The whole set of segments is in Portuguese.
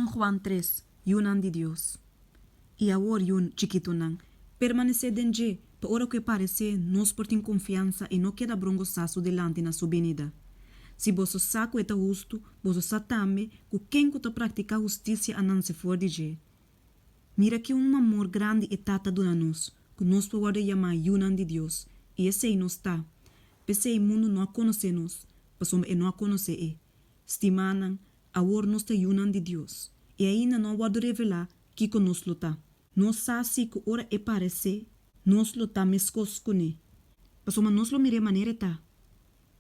Juan 3, yunan de Dios. E agora yun chiquito nang, permanecer dentro, para hora que parece, nós por ter confiança e não queda brongosaço delante na sua venida. Se você saco é justo, você sabe também que quem que pratica justiça a não se for de je. Mira que um amor grande e tata dona nós, que nós podemos chamar yunan de Deus, e esse aí não está. Pensei o mundo não conhece nós, passou e não conhece e. Estimanan, agora nós está yunan de Deus, e ainda não pode revelar que nós luta. Nós sabe que ora é parecer, nós luta mescos com ele. Passou nós lo mire maneira tá.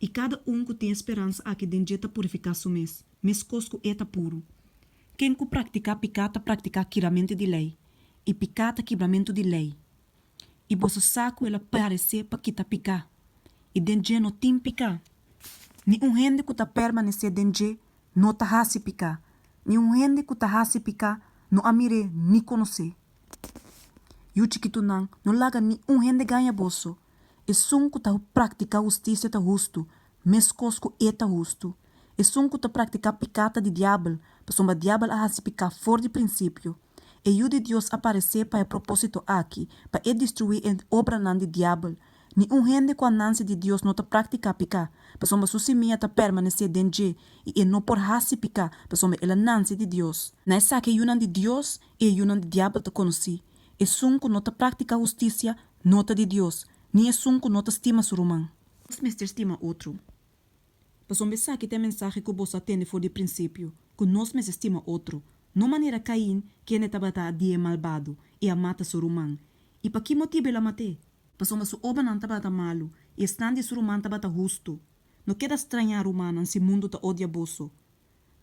E cada que tem esperança aqui dentro de purificar seu mês, mescos que é puro. Quem que pratica picata pratica quebramento de lei, e picata quebramento de lei. E você saco ela parecer para que picar. E dentro não tem picar. Ni gente que permanecer dentro não tá hasi picar. Ni gente que hasi picar não amire ni conhecer. E o chiquito não larga ni gente ganha bolso. E sum que pratica justiça tá justo, mescos que é tá justo. E sum que pratica picata de diabo, porque o diabo a hasi picar fora de princípio. E o de Deus aparecer para o propósito aqui, para destruir a obra de diabo. Ni gente com a nanse de Deus não pratica picar, porque a sua semente permanecer dentro e não por hasi picar, porque ela nanse de Deus. Não é só que yunan de Deus e yunan de diabo te conheci. E sum que não pratica justiça, não de Deus. Ni é sum que não estima seu irmão. Os mestres estima outro. Porque pensar que tem mensagem que você atende for de princípio, que nós mesmos estima outro. Não maneira Caim, que ele estava a dia malvado e a mata seu irmão. E para que motivo ele mate? Porque sua obra não estava malo e estando de seu irmão estava justo. Não queda estranhar humano se o mundo está odiaboso.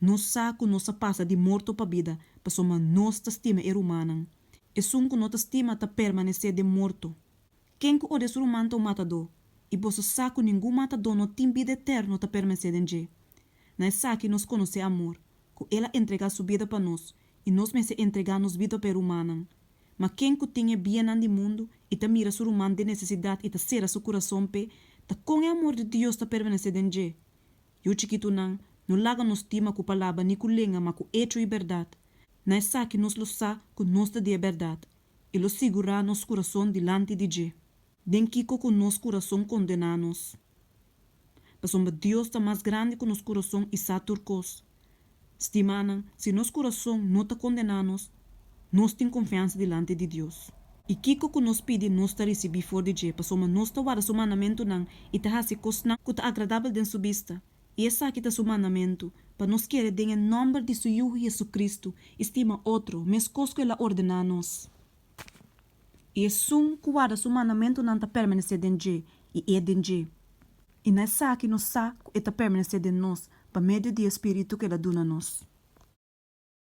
Não sabe que nós passa de morto para vida, porque nós estima é humano. E sum que nós estima está permanecer de morto. Quem que odeia seu irmão é um matador? E você sabe que nenhum matador não tem vida eterna está permanecer dentro. Não é só que nós conhecemos amor, que ela entrega sua vida para nós e nós mesmos entregamos vida para o humano. Mas quem que tem bem no mundo e te mira seu humano de necessidade e te cera seu coração pe, ta com o amor de Deus está permanecer dentro. E o chiquito não larga nos tima com palavra nem com lenga, mas com hecho e verdade. Não é só que nós lo sabe que nós te dê verdade e lo segura nosso coração delante de Deus. Den kiko com nosso coração condenanos. Porque Deus está mais grande que nosso coração e está turcos. Estimana, se nosso coração não está condenanos, nós temos confiança delante de Deus. E kiko que nos pede nós está receber fora de Deus, porque nós está guarda seu mandamento não e está fazendo coisa que está agradável dentro sua vista. E essa aqui está seu mandamento, para nós querer em nome de seu Hijo Jesus Cristo, estima outro, mas coisa que ele ordena nos. E é sum que guarda seu mandamento não está permanecer dentro e é dentro. E nessa que nos sabe que está permanecer dentro nós, para meio do Espírito que ele dá a nós.